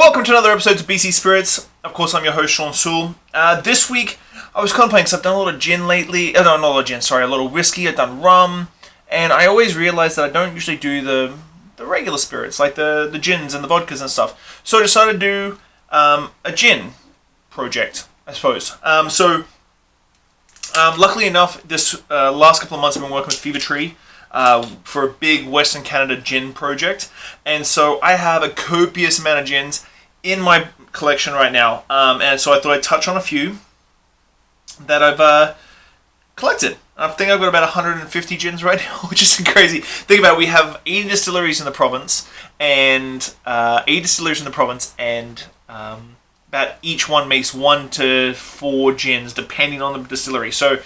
Welcome to another episode of BC Spirits. Of course, I'm your host, Sean Sewell. This week, I was contemplating, because I've done a lot of gin lately. No, not a lot of gin, sorry, a lot of whiskey. I've done rum. And I always realize that I don't usually do the regular spirits, like the gins and the vodkas and stuff. So I decided to do a gin project, I suppose. Luckily enough, this last couple of months I've been working with Fever Tree for a big Western Canada gin project. And so I have a copious amount of gins in my collection right now. And so I thought I'd touch on a few that I've collected. I think I've got about 150 gins right now, which is crazy. Think about it, we have 80 distilleries in the province, and about each one makes 1 to 4 gins, depending on the distillery. So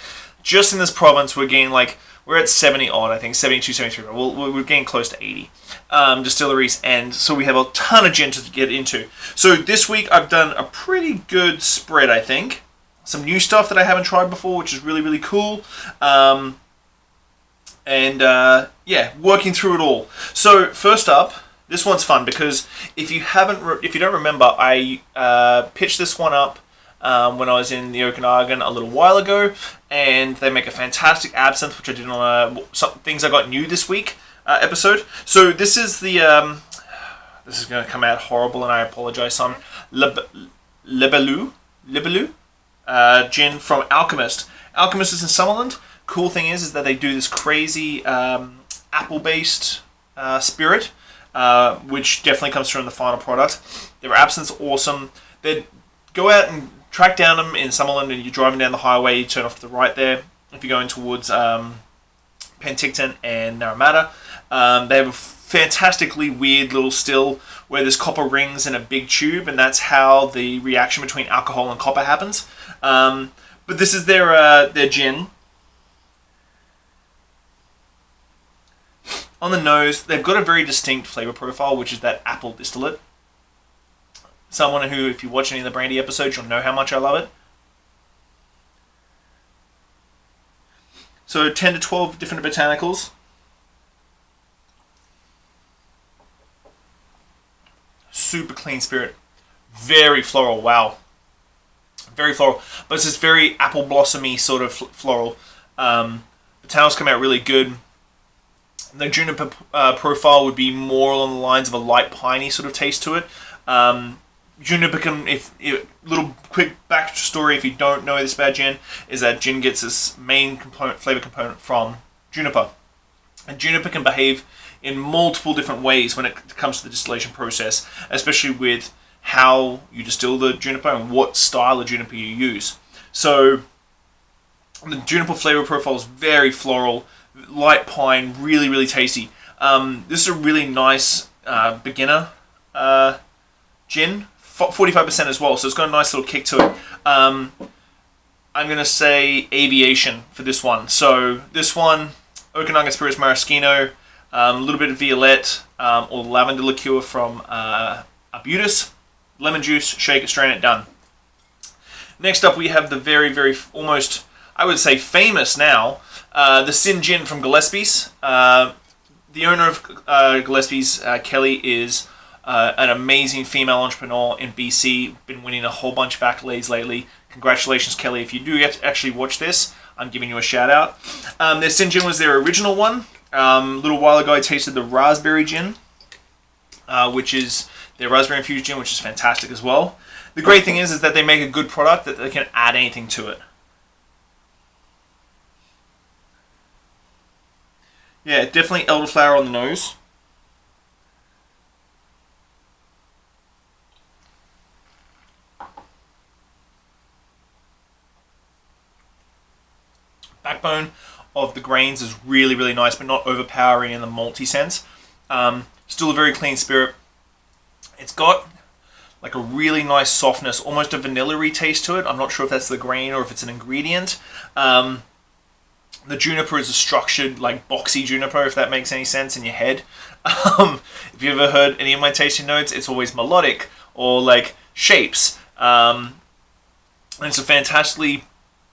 just in this province, we're at 70 odd, I think, 72, 73. We're getting close to 80 distilleries, and so we have a ton of gin to get into. So this week I've done a pretty good spread, I think. Some new stuff that I haven't tried before, which is really, really cool. Yeah, working through it all. So first up, this one's fun because if you don't remember, I pitched this one up when I was in the Okanagan a little while ago, and they make a fantastic absinthe, which I did on some things I got new this week episode. So this is the this is going to come out horrible, and I apologize. Some Libelou gin from Alchemist. Alchemist is in Summerland. Cool thing is that they do this crazy apple-based spirit, which definitely comes through in the final product. Their absinthe's awesome. They go out and track down them in Summerland, and you're driving down the highway, you turn off to the right there. If you're going towards Penticton and Naramata, they have a fantastically weird little still where there's copper rings in a big tube, and that's how the reaction between alcohol and copper happens. But this is their gin. On the nose, they've got a very distinct flavor profile, which is that apple distillate. Someone who, if you watch any of the brandy episodes, you'll know how much I love it. So 10 to 12 different botanicals. Super clean spirit. Very floral, wow. Very floral. But it's this very apple blossomy sort of floral. Botanicals come out really good. The juniper profile would be more along the lines of a light piney sort of taste to it. Juniper can, little quick backstory if you don't know this about gin, is that gin gets its main flavor component from juniper. And juniper can behave in multiple different ways when it comes to the distillation process, especially with how you distill the juniper and what style of juniper you use. So the juniper flavor profile is very floral, light pine, really, really tasty. This is a really nice beginner gin, 45% as well, so it's got a nice little kick to it. I'm going to say Aviation for this one. So this one, Okanagan Spirits Maraschino, a little bit of Violette, or lavender liqueur from Arbutus, lemon juice, shake it, strain it, done. Next up we have the very, very, almost, I would say famous now, the Sin Gin from Gillespies. The owner of Gillespies, Kelly, is an amazing female entrepreneur in BC. Been winning a whole bunch of accolades lately. Congratulations, Kelly. If you do actually watch this, I'm giving you a shout out. Their Sin Gin was their original one. A little while ago I tasted the Raspberry Gin, which is their raspberry infused gin, which is fantastic as well. The great thing is that they make a good product that they can add anything to it. Yeah, definitely elderflower on the nose. Backbone of the grains is really, really nice, but not overpowering in the malty sense. Still a very clean spirit. It's got like a really nice softness, almost a vanilla-y taste to it. I'm not sure if that's the grain or if it's an ingredient. The juniper is a structured, like boxy juniper, if that makes any sense in your head. If you've ever heard any of my tasting notes, it's always melodic or like shapes. And it's a fantastically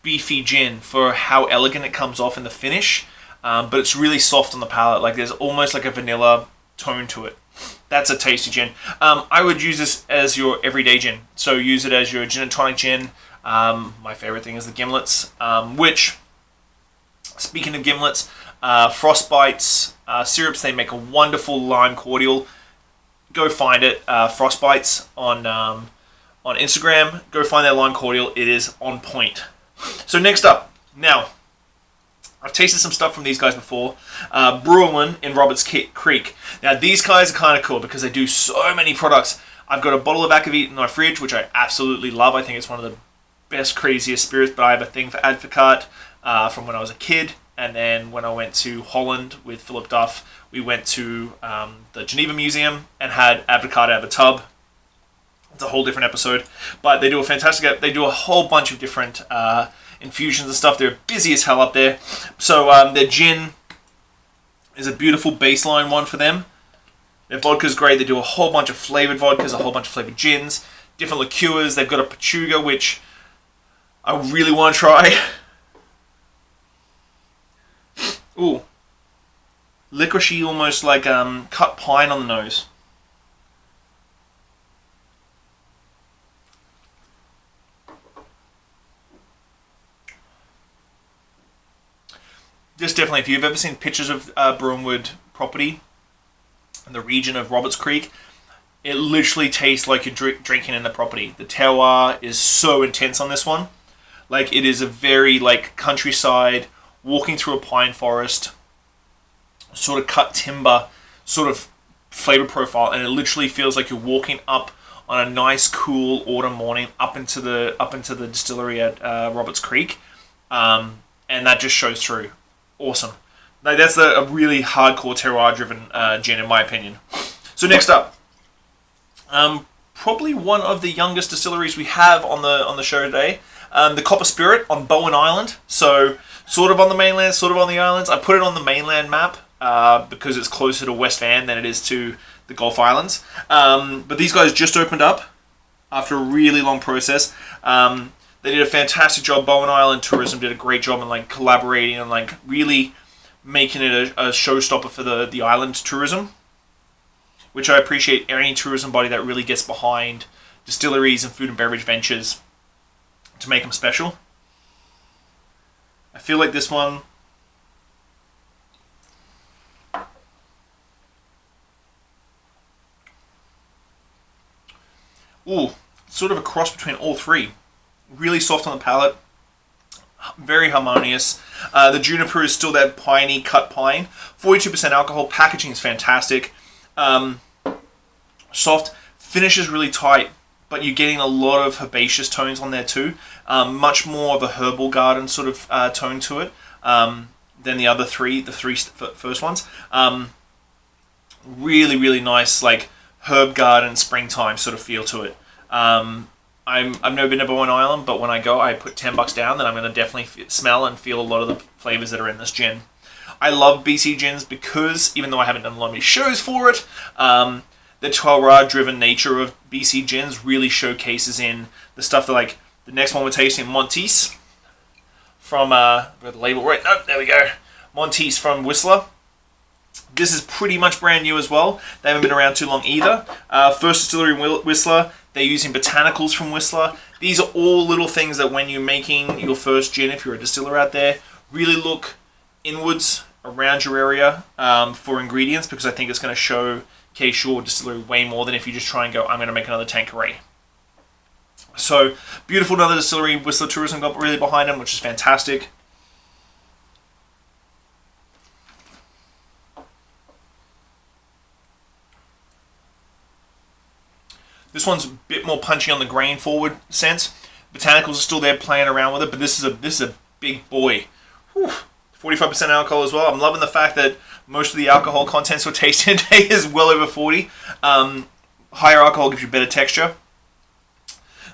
beefy gin for how elegant it comes off in the finish. But it's really soft on the palate. Like there's almost like a vanilla tone to it. That's a tasty gin. I would use this as your everyday gin. So use it as your gin and tonic gin. My favorite thing is the gimlets, which, speaking of gimlets, Frostbite's syrups, they make a wonderful lime cordial. Go find it, Frostbite's on Instagram. Go find their lime cordial. It is on point. So next up, now, I've tasted some stuff from these guys before. Bruinwood in Roberts Creek. Now, these guys are kind of cool because they do so many products. I've got a bottle of Akavit in my fridge, which I absolutely love. I think it's one of the best, craziest spirits, but I have a thing for Advocaat from when I was a kid. And then when I went to Holland with Philip Duff, we went to the Geneva Museum and had Advocaat out of a tub. It's a whole different episode. But they do a fantastic... They do a whole bunch of different infusions and stuff. They're busy as hell up there. So their gin is a beautiful baseline one for them. Their vodka's great. They do a whole bunch of flavored vodkas, a whole bunch of flavored gins, different liqueurs. They've got a Pachuga, which I really want to try. Ooh. Licoricey, almost like cut pine on the nose. Just definitely, if you've ever seen pictures of Bruinwood property in the region of Roberts Creek, it literally tastes like you're drinking in the property. The terroir is so intense on this one. Like, it is a very, like, countryside, walking through a pine forest, sort of cut timber, sort of flavor profile, and it literally feels like you're walking up on a nice, cool autumn morning up into the distillery at Roberts Creek, and that just shows through. Awesome. Like, that's a really hardcore terroir-driven gin, in my opinion. So next up, probably one of the youngest distilleries we have on the show today, the Copper Spirit on Bowen Island. So sort of on the mainland, sort of on the islands. I put it on the mainland map because it's closer to West Van than it is to the Gulf Islands. But these guys just opened up after a really long process. They did a fantastic job. Bowen Island Tourism did a great job in like collaborating and like really making it a showstopper for the island tourism, which I appreciate. Any tourism body that really gets behind distilleries and food and beverage ventures to make them special. I feel like this one... Ooh, sort of a cross between all three. Really soft on the palate, very harmonious. The juniper is still that piney cut pine. 42% alcohol. Packaging is fantastic. Soft. Finish is really tight, but you're getting a lot of herbaceous tones on there too. Much more of a herbal garden sort of tone to it than the three first ones. Really, really nice, like herb garden, springtime sort of feel to it. I've never been to Bowen Island, but when I go, I put $10 down, then I'm going to definitely smell and feel a lot of the flavors that are in this gin. I love BC gins because, even though I haven't done a lot of shows for it, the terroir-driven nature of BC gins really showcases in the stuff that, like, the next one we're tasting, Montis, from, got the label right, nope, there we go, Montis from Whistler. This is pretty much brand new as well. They haven't been around too long either. First distillery in Whistler. They're using botanicals from Whistler. These are all little things that when you're making your first gin, if you're a distiller out there, really look inwards around your area for ingredients, because I think it's going to showcase your distillery way more than if you just try and go, I'm going to make another Tanqueray. So, beautiful, another distillery. Whistler Tourism got really behind them, which is fantastic. This one's a bit more punchy on the grain forward sense. Botanicals are still there playing around with it, but this is a big boy. Whew. 45% alcohol as well. I'm loving the fact that most of the alcohol contents we're tasting today is well over 40. Higher alcohol gives you better texture.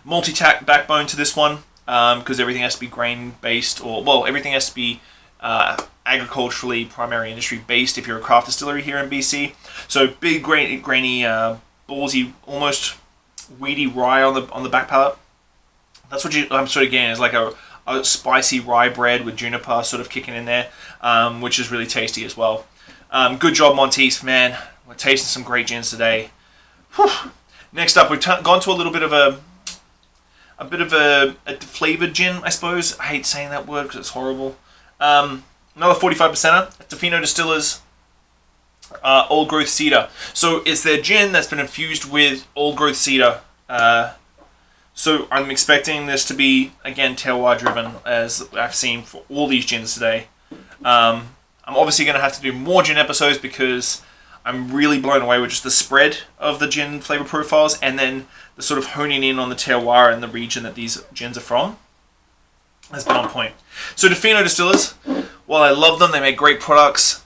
Multi-tack backbone to this one, because everything has to be grain-based, or, well, everything has to be agriculturally, primary industry based if you're a craft distillery here in BC. So big, grainy, ballsy, almost weedy rye on the back palate. That's what I'm sort of getting, is like a a spicy rye bread with juniper sort of kicking in there, which is really tasty as well. Good job, Montis, man. We're tasting some great gins today. Whew. Next up, we've gone to a little bit of a flavored gin, I suppose. I hate saying that word because it's horrible. Another 45%er, Tofino Distillers Old Growth Cedar. So it's their gin that's been infused with old growth cedar. So I'm expecting this to be, again, terroir driven, as I've seen for all these gins today. I'm obviously going to have to do more gin episodes because I'm really blown away with just the spread of the gin flavor profiles, and then the sort of honing in on the terroir and the region that these gins are from has been on point. So Tofino Distillers, while I love them, they make great products.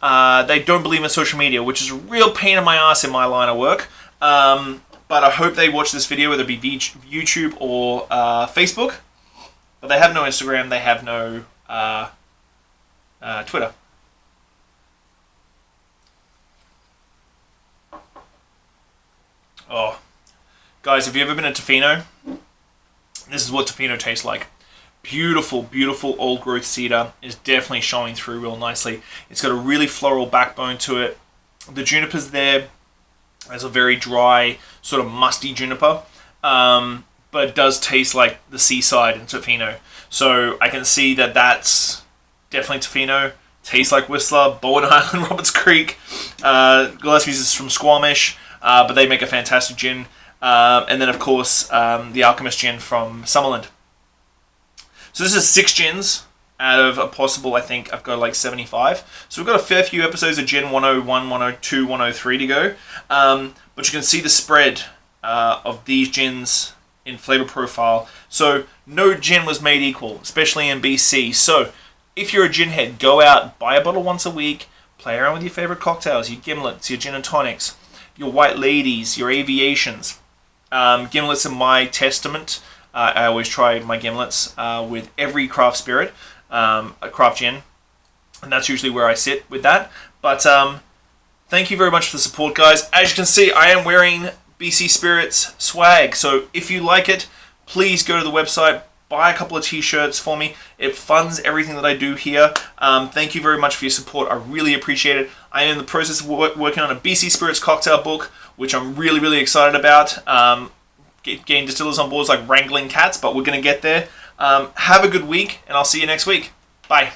They don't believe in social media, which is a real pain in my ass in my line of work. But I hope they watch this video, whether it be YouTube or Facebook. But they have no Instagram. They have no Twitter. Oh, guys, have you ever been to Tofino? This is what Tofino tastes like. Beautiful, beautiful old growth cedar is definitely showing through real nicely. It's got a really floral backbone to it. The juniper's there as a very dry, sort of musty juniper, but it does taste like the seaside in Tofino. So I can see that that's definitely Tofino. Tastes like Whistler, Bowen Island, Roberts Creek. Gillespies is from Squamish, but they make a fantastic gin. And then, of course, the Alchemist Gin from Summerland. So this is 6 gins out of a possible, I think, I've got like 75. So we've got a fair few episodes of Gin 101, 102, 103 to go. But you can see the spread of these gins in flavor profile. So no gin was made equal, especially in BC. So if you're a gin head, go out, buy a bottle once a week, play around with your favorite cocktails, your gimlets, your gin and tonics, your white ladies, your aviations. Gimlets are my testament. I always try my gimlets with every craft spirit, a craft gin, and that's usually where I sit with that. But thank you very much for the support, guys. As you can see, I am wearing BC Spirits swag, so if you like it, please go to the website, buy a couple of t-shirts for me. It funds everything that I do here. Thank you very much for your support. I really appreciate it. I am in the process of working on a BC Spirits cocktail book, which I'm really, really excited about. Getting distillers on board is like wrangling cats, but we're going to get there. Have a good week, and I'll see you next week. Bye.